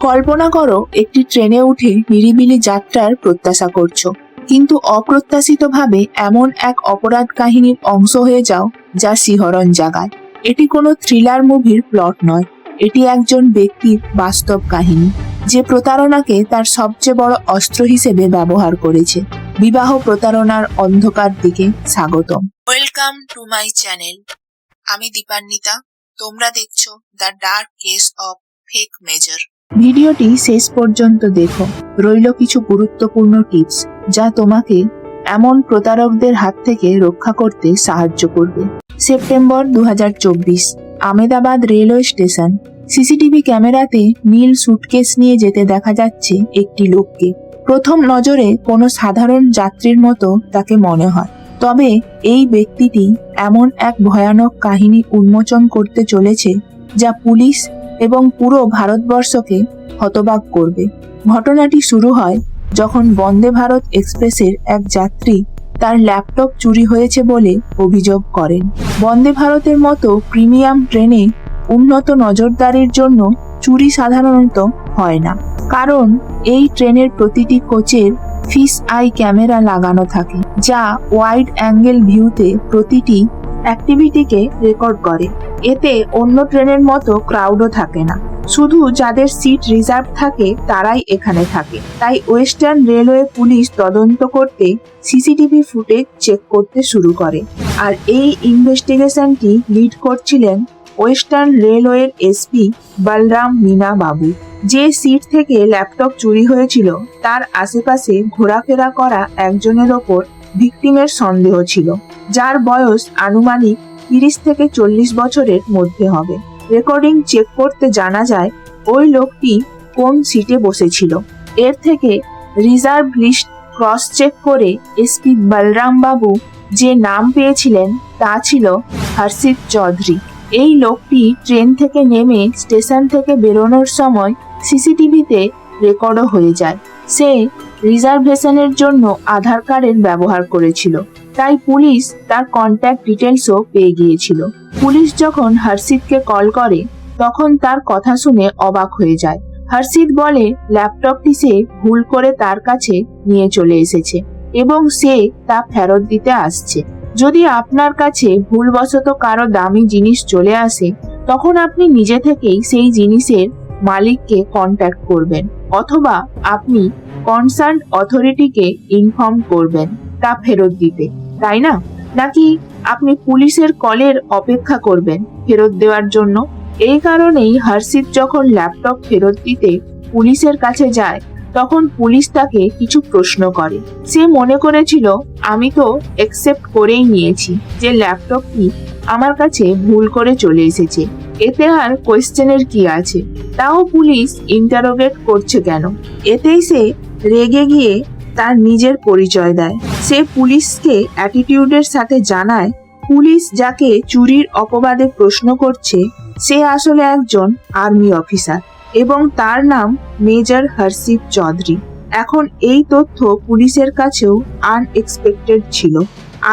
কল্পনা করো একটি ট্রেনে উঠে নিরিবিলি যাত্রার প্রত্যাশা করছো, কিন্তু অপ্রত্যাশিতভাবে এমন এক অপরাধ কাহিনীর অংশ হয়ে যাও যা শিহরণ জাগায়। এটি কোনো থ্রিলার মুভির প্লট নয়, এটি একজন ব্যক্তির বাস্তব কাহিনী যে প্রতারণাকে তার সবচেয়ে বড় অস্ত্র হিসেবে ব্যবহার করেছে। বিবাহ প্রতারণার অন্ধকার দিকে স্বাগতম। Welcome to my channel. আমি দীপান্বিতা, তোমরা দেখছো the dark case of fake major. ভিডিওটি শেষ পর্যন্ত দেখো, রইল কিছু গুরুত্বপূর্ণ টিপস যা তোমাকে এমন প্রতারকদের হাত থেকে রক্ষা করতে সাহায্য করবে। September 2024, Ahmedabad railway station. CCTV ক্যামেরাতে নীল সুটকেস নিয়ে যেতে দেখা যাচ্ছে একটি লোককে। প্রথম নজরে কোনো সাধারণ যাত্রীর মতো তাকে মনে হয়, তবে এই ব্যক্তিটি এমন এক ভয়ানক কাহিনী উন্মোচন করতে চলেছে যা পুলিশ এবং পুরো ভারতবর্ষকে হতবাক করবে। ঘটনাটি শুরু হয় যখন বন্দে ভারত এক্সপ্রেসের এক যাত্রী তার ল্যাপটপ চুরি হয়েছে বলে অভিযোগ করেন। বন্দে ভারতের মতো প্রিমিয়াম ট্রেনে উন্নত নজরদারির জন্য চুরি সাধারণত হয় না, কারণ এই ট্রেনের প্রতিটি কোচের ফিশ আই ক্যামেরা লাগানো থাকে যা ওয়াইড অ্যাঙ্গেল ভিউতে প্রতিটি অ্যাক্টিভিটিকে রেকর্ড করে। এতে অন্য ট্রেনের মতো ক্রাউডও থাকে না, শুধু যাদের সিট রিজার্ভ থাকে তারাই এখানে থাকে। তাই ওয়েস্টার্ন রেলওয়ে পুলিশ তদন্ত করতে সিসিটিভি ফুটেজ চেক করতে শুরু করে, আর এই ইনভেস্টিগেশনটি লিড করছিলেন ওয়েস্টার্ন রেলওয়ের এসপি বলরাম মীনা বাবু। যে সিট থেকে ল্যাপটপ চুরি হয়েছিল তার আশেপাশে ঘোরাফেরা করা একজনের ওপর ভিকটিমের সন্দেহ ছিল, যার বয়স আনুমানিক 30 থেকে 40 বছরের মধ্যে হবে। রেকর্ডিং চেক করতে জানা যায় ওই লোকটি কোন সিটে বসেছিল। এর থেকে রিজার্ভ লিস্ট ক্রস চেক করে এসপি বলরাম বাবু যে নাম পেয়েছিলেন তা ছিল হর্ষিত চৌধুরী। এই লোকটি ট্রেন থেকে নেমে স্টেশন থেকে বেরোনোর সময় সিসিটিভিতে রেকর্ডও হয়ে যায়। সে রিজার্ভেশনের জন্য আধার কার্ডের ব্যবহার করেছিল, তাই পুলিশ তার কন্ট্যাক্ট ডিটেলসও পেয়ে গিয়েছিল। পুলিশ যখন হর্ষিতকে কল করে তখন তার কথা শুনে অবাক হয়ে যায়। হর্ষিত বলে ল্যাপটপটি সে ভুল করে তার কাছে নিয়ে চলে এসেছে এবং সে তা ফেরত দিতে আসছে। যদি আপনার কাছে ভুলবশত কারো দামি জিনিস চলে আসে, তখন আপনি নিজে থেকেই সেই জিনিসের মালিককে কন্ট্যাক্ট করবেন, অথবা আপনি কনসার্ন অথরিটিকে ইনফর্ম করবেন তা ফেরত দিতে, তাই না? নাকি আপনি পুলিশের কলের অপেক্ষা করবেন ফেরত দেওয়ার জন্য? এই কারণেই হর্ষিত যখন ল্যাপটপ ফেরত দিতে পুলিশের কাছে যায় তখন পুলিশ তাকে কিছু প্রশ্ন করে। সে মনে করেছিল আমি তো অ্যাকসেপ্ট করেই নিয়েছি যে ল্যাপটপটি আমার কাছে ভুল করে চলে এসেছে, এতে আর কোয়েশ্চেনের কি আছে? তাও পুলিশ ইন্টারোগেট করছে কেন? এতেই সে রেগে গিয়ে তার নিজের পরিচয় দেয়। সে পুলিশকে অ্যাটিটিউডের সাথে জানায় পুলিশ যাকে চুরির অপবাদে প্রশ্ন করছে সে আসলে একজন আর্মি অফিসার এবং তার নাম মেজর হর্ষিত চৌধুরী। এখন এই তথ্য পুলিশের কাছেও আনএক্সপেক্টেড ছিল।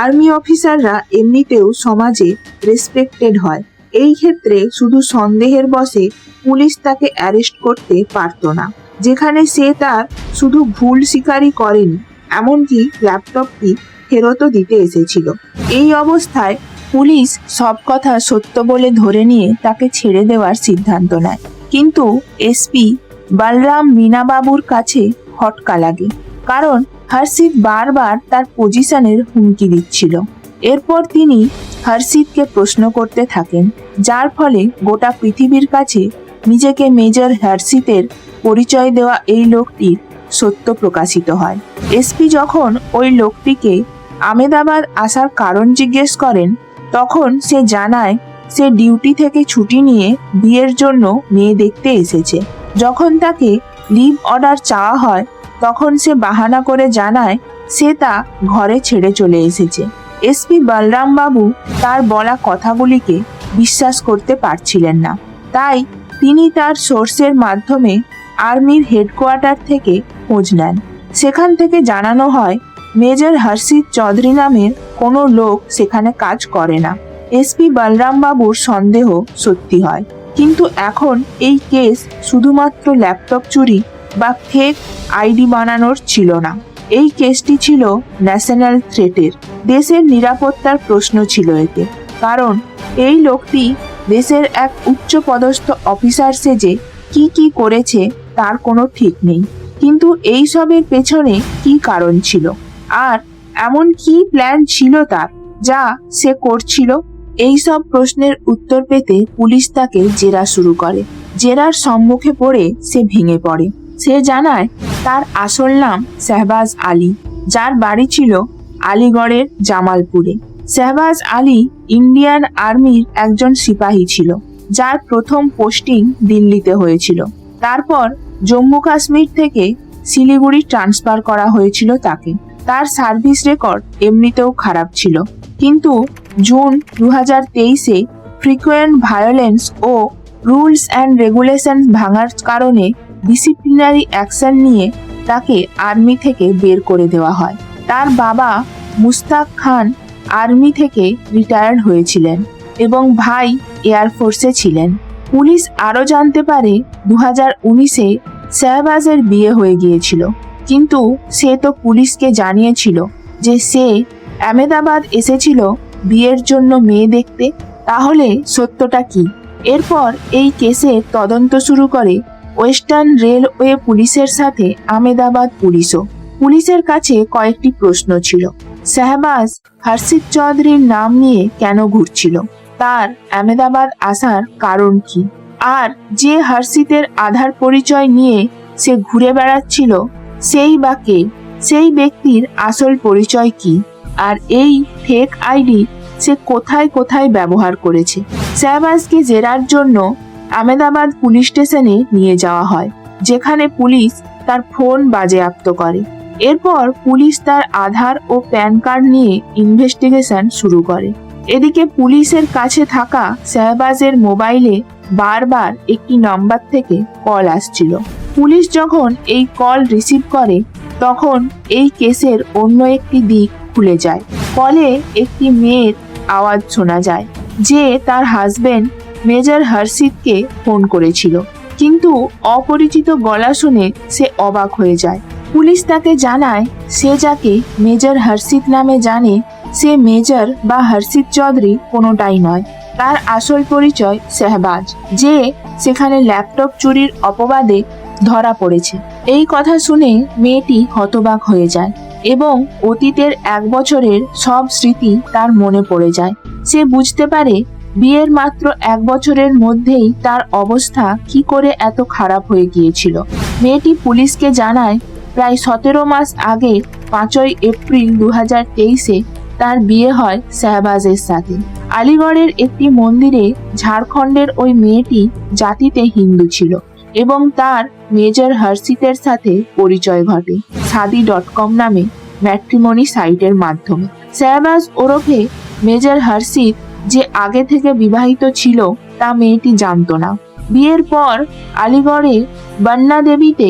আর্মি অফিসাররা এমনিতেও সমাজে রেসপেক্টেড হয়, এই ক্ষেত্রে শুধু সন্দেহের বশে পুলিশ তাকে অ্যারেস্ট করতে পারত না, যেখানে সে তার শুধু ভুল স্বীকারই করেনি, এমনকি ল্যাপটপটি ফেরতও দিতে এসেছিল। এই অবস্থায় পুলিশ সব কথা সত্য বলে ধরে নিয়ে তাকে ছেড়ে দেওয়ার সিদ্ধান্ত নেয়, কিন্তু এসপি বলরাম মীনা বাবুর কাছে খটকা লাগে, কারণ হর্ষিত বারবার তার পজিশনের হুমকি দিচ্ছিল। এরপর তিনি হর্ষিতকে প্রশ্ন করতে থাকেন, যার ফলে গোটা পৃথিবীর কাছে নিজেকে মেজর হর্ষিতের পরিচয় দেওয়া এই লোকটির সত্য প্রকাশিত হয়। এসপি যখন ওই লোকটিকে আহমেদাবাদ আসার কারণ জিজ্ঞেস করেন তখন সে জানায় সে ডিউটি থেকে ছুটি নিয়ে বিয়ের জন্য মেয়ে দেখতে এসেছে। যখন তাকে লিভ অর্ডার চাওয়া হয় তখন সে বাহানা করে জানায় সে তা ঘরে ছেড়ে চলে এসেছে। এসপি বলরাম বাবু তার বলা কথাগুলিকে বিশ্বাস করতে পারছিলেন না, তাই তিনি তার সোর্সের মাধ্যমে আর্মির হেডকোয়ার্টার থেকে খোঁজ নেন। সেখান থেকে জানানো হয় মেজর হর্ষিত চৌধুরী নামের কোনো লোক সেখানে কাজ করে না। এসপি বলরাম বাবুর সন্দেহ সত্যি হয়। কিন্তু এখন এই কেস শুধুমাত্র ল্যাপটপ চুরি বা ফেক আইডি বানানোর ছিল না। এই কেসটি ছিল ন্যাশনাল থ্রেটের, দেশের নিরাপত্তার প্রশ্ন ছিল এতে। কারণ এই লোকটি দেশের এক উচ্চ পদস্থ অফিসার সেজে কি করেছে তার কোনো ঠিক নেই। কিন্তু এই সবের পেছনে কি কারণ ছিল, আর এমন কি প্ল্যান ছিল তার যা সে করছিল? এই সব প্রশ্নের উত্তর পেতে পুলিশ তাকে জেরা শুরু করে। জেরার সম্মুখে পড়ে সে ভেঙে পড়ে। সে জানায় তার আসল নাম শাহবাজ আলী, যার বাড়ি ছিল আলিগড়ের জামালপুরে। শাহবাজ আলী ইন্ডিয়ান আর্মির একজন সিপাহী ছিল, যার প্রথম পোস্টিং দিল্লিতে হয়েছিল। তারপর জম্মু কাশ্মীর থেকে শিলিগুড়ি ট্রান্সফার করা হয়েছিল তাকে। তার সার্ভিস রেকর্ড এমনিতেও খারাপ ছিল, কিন্তু জুন 2023-এ ফ্রিকুয়েন্ট ভায়োলেন্স ও রুলস অ্যান্ড রেগুলেশন ভাঙার কারণে ডিসিপ্লিনারি অ্যাকশন নিয়ে তাকে আর্মি থেকে বের করে দেওয়া হয়। তার বাবা মুস্তাক খান আর্মি থেকে রিটায়ার্ড হয়েছিলেন এবং ভাই এয়ারফোর্সে ছিলেন। পুলিশ আরও জানতে পারে 2019-এ শাহবাজের বিয়ে হয়ে গিয়েছিল, কিন্তু সে তো পুলিশকে জানিয়েছিল যে সে আহমেদাবাদ এসেছিল বিয়ের জন্য মেয়ে দেখতে। তাহলে সত্যটা কি? এরপর এই কেসের তদন্ত শুরু করে ওয়েস্টার্ন রেলওয়ে পুলিশের সাথে আহমেদাবাদ পুলিশও। পুলিশের কাছে কয়েকটি প্রশ্ন ছিল। শাহবাজ হর্ষিত চৌধুরীর নাম নিয়ে কেন ঘুরছিল? তার আহমেদাবাদ আসার কারণ কি? আর যে হর্ষিতের আধার পরিচয় নিয়ে সে ঘুরে বেড়াচ্ছিল সেই বা কে? সেই ব্যক্তির আসল পরিচয় কি? আর এই ফেক আইডি সে কোথায় কোথায় ব্যবহার করেছে? শাহবাজকে জেরার জন্য আহমেদাবাদ পুলিশ স্টেশনে নিয়ে যাওয়া হয়, যেখানে পুলিশ তার ফোন বাজেয়াপ্ত করে। এরপর পুলিশ তার আধার ও প্যান কার্ড নিয়ে ইনভেস্টিগেশন শুরু করে। এদিকে পুলিশের কাছে থাকা শাহবাজের মোবাইলে বারবার একটি নম্বর থেকে কল আসছিল। পুলিশ যখন এই কল রিসিভ করে তখন এই কেসের অন্য একটি দিক খুলে যায়। কলে একটি মেয়ের আওয়াজ শোনা যায়, যে তার হাজবেন্ড মেজর হর্ষিতকে ফোন করেছিল। কিন্তু অপরিচিত গলা শুনে সে অবাক হয়ে যায়। পুলিশ তাকে জানায় সে যাকে মেজর হর্ষিত নামে জানে সে মেজর বা হর্ষিত চৌধুরী কোনোটাই নয়। তার আসল পরিচয় শাহবাজ, যে সেখানে ল্যাপটপ চুরির অপবাদে ধরা পড়েছে। এই কথা শুনে মেয়েটি হতবাক হয়ে যায় এবং অতীতের 1 বছরের সব স্মৃতি তার মনে পড়ে যায়। সে বুঝতে পারে বিয়ের মাত্র 1 বছরের মধ্যেই তার অবস্থা কি করে এত খারাপ হয়ে গিয়েছিল। মেয়েটি পুলিশকে জানায় প্রায় 17 মাস আগে 5ই এপ্রিল 2023-এ তার বিয়ে হয় শাহবাজের সাথে। আলিগড়ের একটি মন্দিরে ঝাড়খণ্ডের ওই মেয়েটি জাতিতে হিন্দু ছিল এবং তার মেজর হর্ষিতের সাথে পরিচয় ঘটে শাদি.com নামে ম্যাট্রিমনি সাইটের মাধ্যমে। শাহবাজ ওরফে মেজর হর্ষিত যে আগে থেকে বিবাহিত ছিল তা মেয়েটি জানতো না। বিয়ের পর আলিগড়ে বন্না দেবীতে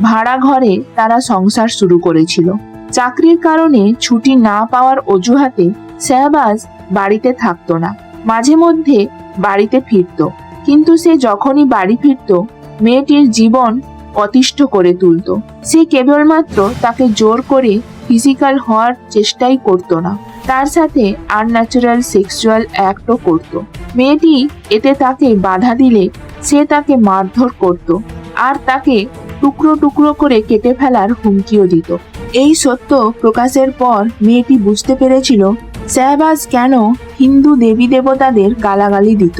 ভাড়া ঘরে তারা সংসার শুরু করেছিল। চাকরির কারণে ছুটি না পাওয়ার অজুহাতে শাহবাজ বাড়িতে থাকতো না, মাঝে মধ্যে বাড়িতে ফিরত। কিন্তু সে যখনই বাড়ি ফিরত মেয়েটির জীবন অতিষ্ঠ করে তুলত। সে কেবলমাত্র তাকে জোর করে ফিজিক্যাল হওয়ার চেষ্টাই করতো না, তার সাথে আনন্যাচারাল সেক্সুয়াল অ্যাক্টও করত। মেয়েটি এতে তাকে বাধা দিলে সে তাকে মারধর করত আর তাকে টুকরো টুকরো করে কেটে ফেলার হুমকিও দিত। এই সত্য প্রকাশের পর মেয়েটি বুঝতে পেরেছিল শাহবাজ কেন হিন্দু দেবী দেবতাদের গালাগালি দিত।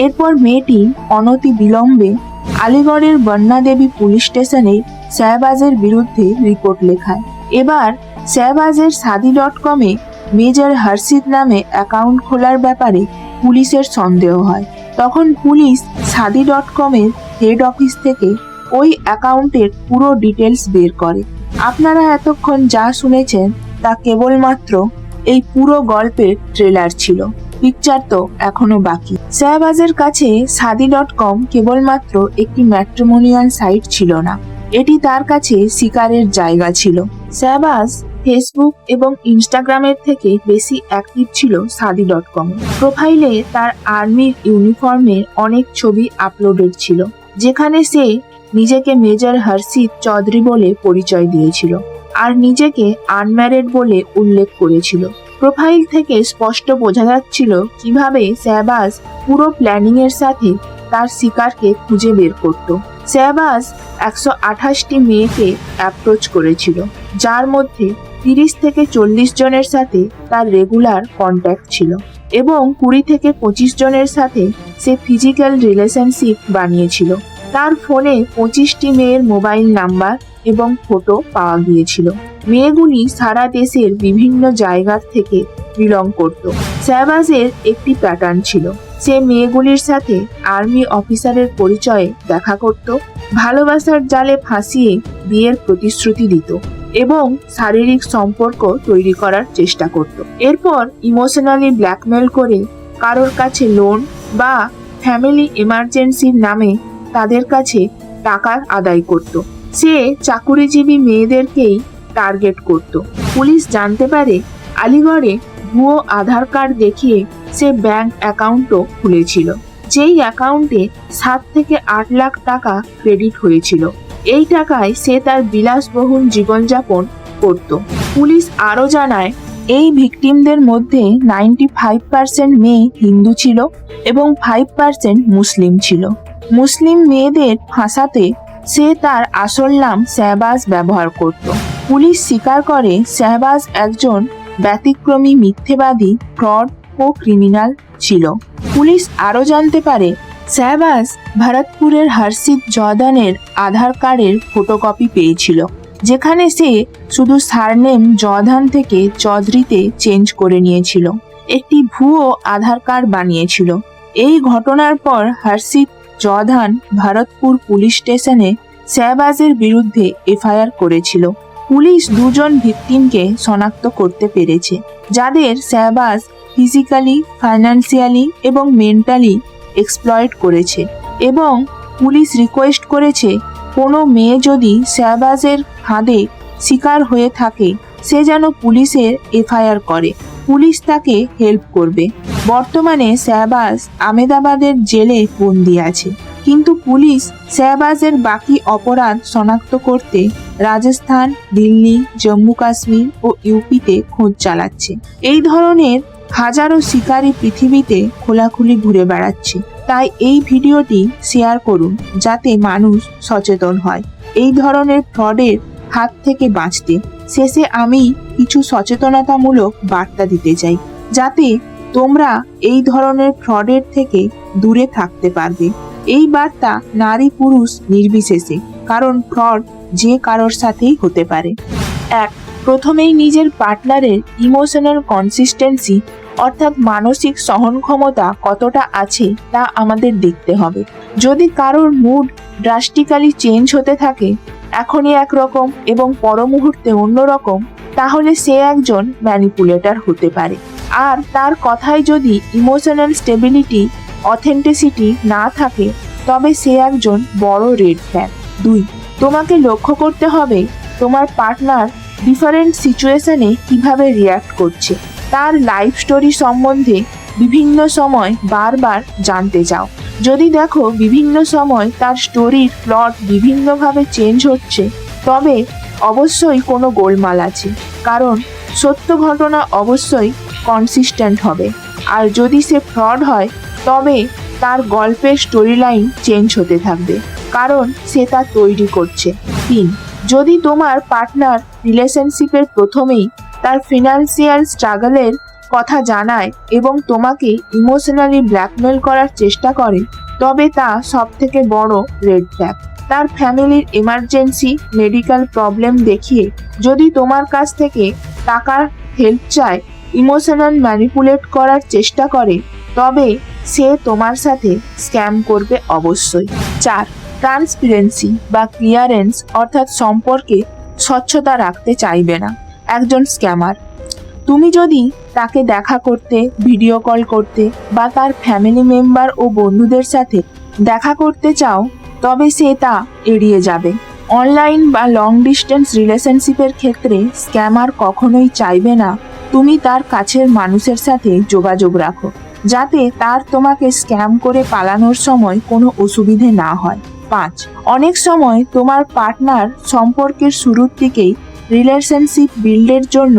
এরপর মেয়েটি অনতি বিলম্বে আলিগড়ের বন্না দেবী পুলিশ স্টেশনে শাহবাজের বিরুদ্ধে রিপোর্ট লেখায়। এবার শাহবাজের শাদি.com-এ মেজর হর্ষিত নামে অ্যাকাউন্ট খোলার ব্যাপারে পুলিশের সন্দেহ হয়। তখন পুলিশ শাদি.com-এর হেড অফিস থেকে ওই অ্যাকাউন্টের পুরো ডিটেলস বের করে। আপনারা এতক্ষণ যা শুনেছেন তা কেবলমাত্র এই পুরো গল্পের ট্রেলার ছিল, পিকচার তো এখনো বাকি। শাহবাজের কাছে শাদি.com কেবলমাত্র একটি ম্যাট্রিমোনিয়াল সাইট ছিল না, এটি তার কাছে শিকারের জায়গা ছিল। শাহবাজ ফেসবুক এবং ইনস্টাগ্রামের থেকে বেশি অ্যাক্টিভ ছিল শাদি.com। প্রোফাইলে তার আর্মির ইউনিফর্মের অনেক ছবি আপলোডেড ছিল, যেখানে সে নিজেকে মেজর হর্ষিত চৌধুরী বলে পরিচয় দিয়েছিল আর নিজেকে আনম্যারিড বলে উল্লেখ করেছিল। প্রোফাইল থেকে স্পষ্ট বোঝা যাচ্ছিল কিভাবে শাহবাজ পুরো প্ল্যানিং এর সাথে তার শিকারকে খুঁজে বের করত। শাহবাজ 128টি মেয়েকে অ্যাপ্রোচ করেছিল, যার মধ্যে 30 থেকে 40 জনের সাথে তার রেগুলার কন্ট্যাক্ট ছিল এবং 20 থেকে 25 জনের সাথে সে ফিজিক্যাল রিলেশনশিপ বানিয়েছিল। তার ফোনে 25টি মেয়ের মোবাইল নাম্বার এবং ফটো পাওয়া গিয়েছিল। মেয়েগুলি সারা দেশের বিভিন্ন জায়গার থেকে বিলং করত। শাহবাজের একটি প্যাটার্ন ছিল, সে মেয়েগুলির সাথে আর্মি অফিসারের পরিচয়ে দেখা করত, ভালোবাসার জালে ফাঁসিয়ে বিয়ের প্রতিশ্রুতি দিত এবং শারীরিক সম্পর্ক তৈরি করার চেষ্টা করত। এরপর ইমোশনালি ব্ল্যাকমেল করে কারোর কাছে লোন বা ফ্যামিলি এমার্জেন্সির নামে তাদের কাছে টাকা আদায় করত। সে চাকুরিজীবী মেয়েদেরকেই টার্গেট করত। পুলিশ জানতে পারে আলিগড়ে ভুয়ো আধার কার্ড দেখিয়ে সে ব্যাংক অ্যাকাউন্টও খুলেছিল, যেই অ্যাকাউন্টে 7 থেকে 8 লাখ টাকা ক্রেডিট হয়েছিল। এই টাকায় সে তার বিলাসবহুল জীবনযাপন করত। পুলিশ আরও জানায় এই ভিকটিমদের মধ্যে 95% মেয়ে হিন্দু ছিল এবং 5% মুসলিম ছিল। মুসলিম মেয়েদের ফাঁসাতে সে তার আসল নাম শাহবাজ ব্যবহার করত। পুলিশ স্বীকার করে শাহবাজ একজন ব্যতিক্রমী মিথ্যেবাদী, ফ্রড ও ক্রিমিনাল ছিল। পুলিশ আরও জানতে পারে শাহবাজ ভরতপুরের হর্ষিত জর্দানের আধার কার্ডের ফটোকপি পেয়েছিল, যেখানে সে শুধু সারনেম জর্দান থেকে চৌধুরীতে চেঞ্জ করে নিয়েছিল, একটি ভুয়ো আধার কার্ড বানিয়েছিল। এই ঘটনার পর হর্ষিত জর্দান ভরতপুর পুলিশ স্টেশনে শাহবাজের বিরুদ্ধে এফআইআর করেছিল। পুলিশ 2 জন ভিকটিমকে শনাক্ত করতে পেরেছে, যাদের শাহবাজ ফিজিক্যালি, ফাইন্যান্সিয়ালি এবং মেন্টালি এক্সপ্লয়েট করেছে, এবং পুলিশ রিকোয়েস্ট করেছে কোনো মেয়ে যদি শাহবাজের ফাঁদে শিকার হয়ে থাকে সে যেন পুলিশের এফআইআর করে, পুলিশ তাকে হেল্প করবে। বর্তমানে শাহবাজ আহমেদাবাদের জেলে বন্দী আছে, কিন্তু পুলিশ শাহবাজের বাকি অপরাধ শনাক্ত করতে রাজস্থান, দিল্লি, জম্মু কাশ্মীর ও ইউপিতে খোঁজ চালাচ্ছে। এই ধরনের হাজারো শিকারী পৃথিবীতে খোলাখুলি ঘুরে বেড়াচ্ছে। তাই এই ভিডিওটি শেয়ার করুন যাতে মানুষ সচেতন হয় এই ধরনের ফ্রডের হাত থেকে বাঁচতে। শেষে আমি কিছু সচেতনতামূলক বার্তা দিতে চাই, যাতে তোমরা এই ধরনের ফ্রডের থেকে দূরে থাকতে পারবে। এই বার্তা নারী পুরুষ নির্বিশেষে, কারণ ফ্রড যে কারোর সাথেই হতে পারে। 1. প্রথমেই নিজের পার্টনারের ইমোশনাল কনসিস্টেন্সি অর্থাৎ মানসিক সহন ক্ষমতা কতটা আছে তা আমাদের দেখতে হবে। যদি কারোর মুড ড্রাস্টিক্যালি চেঞ্জ হতে থাকে, এখনই একরকম এবং পর মুহূর্তে অন্যরকম, তাহলে সে একজন ম্যানিপুলেটর হতে পারে। আর তার কথায় যদি ইমোশনাল স্টেবিলিটি, অথেন্টিসিটি না থাকে, তবে সে একজন বড় রেড ফ্ল্যাগ। 2. তোমাকে লক্ষ্য করতে হবে তোমার পার্টনার ডিফারেন্ট সিচুয়েশনে কিভাবে রিয়্যাক্ট করছে। তার লাইফ স্টোরি সম্বন্ধে বিভিন্ন সময় বারবার জানতে চাও। যদি দেখো বিভিন্ন সময় তার স্টোরির প্লট বিভিন্নভাবে চেঞ্জ হচ্ছে, তবে অবশ্যই কোনো গোলমাল আছে, কারণ সত্য ঘটনা অবশ্যই কনসিস্টেন্ট হবে। আর যদি সে ফ্রড হয়, তবে তার গল্পের স্টোরি লাইন চেঞ্জ হতে থাকবে, কারণ সে তা তৈরি করছে। 3. যদি তোমার পার্টনার রিলেশনশিপের প্রথমেই তার ফিনান্সিয়াল স্ট্রাগলের কথা জানায় এবং তোমাকে ইমোশনালি ব্ল্যাকমেল করার চেষ্টা করে, তবে তা সবথেকে বড় রেড ফ্ল্যাগ। তার ফ্যামিলির এমার্জেন্সি, মেডিকেল প্রবলেম দেখিয়ে যদি তোমার কাছ থেকে টাকার হেল্প চায়, ইমোশনাল ম্যানিপুলেট করার চেষ্টা করে, তবে সে তোমার সাথে স্ক্যাম করবে অবশ্যই। 4. ট্রান্সপারেন্সি বা ক্লিয়ারেন্স অর্থাৎ সম্পর্কে স্বচ্ছতা রাখতে চাইবে না একজন স্ক্যামার। তুমি যদি তাকে দেখা করতে, ভিডিও কল করতে বা তার ফ্যামিলি মেম্বার ও বন্ধুদের সাথে দেখা করতে চাও, তবে সে তা এড়িয়ে যাবে। অনলাইন বা লং ডিস্টেন্স রিলেশনশিপের ক্ষেত্রে স্ক্যামার কখনোই চাইবে না তুমি তার কাছের মানুষের সাথে যোগাযোগ রাখো, যাতে তার তোমাকে স্ক্যাম করে পালানোর সময় কোনো অসুবিধে না হয়। 5, অনেক সময় তোমার পার্টনার সম্পর্কের শুরুর দিকেই রিলেশনশিপ বিল্ডের জন্য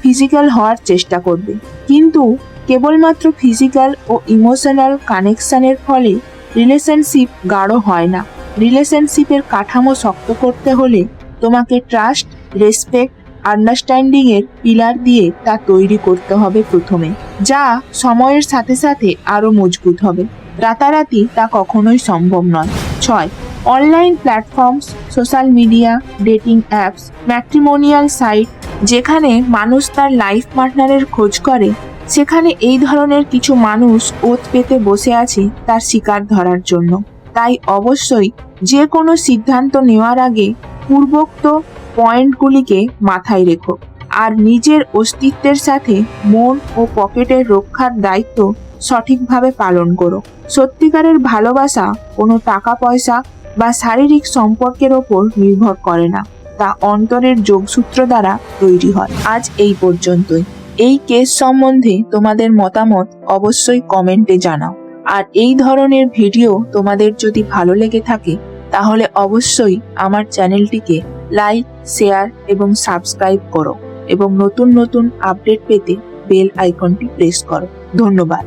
ফিজিক্যাল হওয়ার চেষ্টা করবে, কিন্তু কেবলমাত্র ফিজিক্যাল ও ইমোশনাল কানেকশনের ফলে রিলেশনশিপ গাঢ় হয় না। রিলেশনশিপের কাঠামো শক্ত করতে হলে তোমাকে ট্রাস্ট, রেসপেক্ট, আন্ডারস্ট্যান্ডিং এর পিলার দিয়ে তা তৈরি করতে হবে প্রথমে, যা সময়ের সাথে সাথে আরো মজবুত হবে। রাতারাতি তা কখনোই সম্ভব নয়। 6, online platforms, social media, dating apps, matrimonial site, যেখানে মানুষ তার লাইফ পার্টনারের খোঁজ করে, সেখানে এই ধরনের কিছু মানুষ ওত পেতে বসে আছে তার শিকার ধরার জন্য। তাই অবশ্যই যে কোনো সিদ্ধান্ত নেওয়ার আগে পূর্বোক্ত পয়েন্টগুলিকে মাথায় রেখো, আর নিজের অস্তিত্বের সাথে মন ও পকেটের রক্ষার দায়িত্ব সঠিকভাবে পালন করো। সত্যিকারের ভালোবাসা কোনো টাকা পয়সা বা শারীরিক সম্পর্কের ওপর নির্ভর করে না, তা অন্তরের যোগসূত্র দ্বারা তৈরি হয়। আজ এই পর্যন্তই। এই কেস সম্বন্ধে তোমাদের মতামত অবশ্যই কমেন্টে জানাও। আর এই ধরনের ভিডিও তোমাদের যদি ভালো লেগে থাকে তাহলে অবশ্যই আমার চ্যানেলটিকে লাইক, শেয়ার এবং সাবস্ক্রাইব করো, এবং নতুন নতুন আপডেট পেতে বেল আইকনটি প্রেস করো। ধন্যবাদ।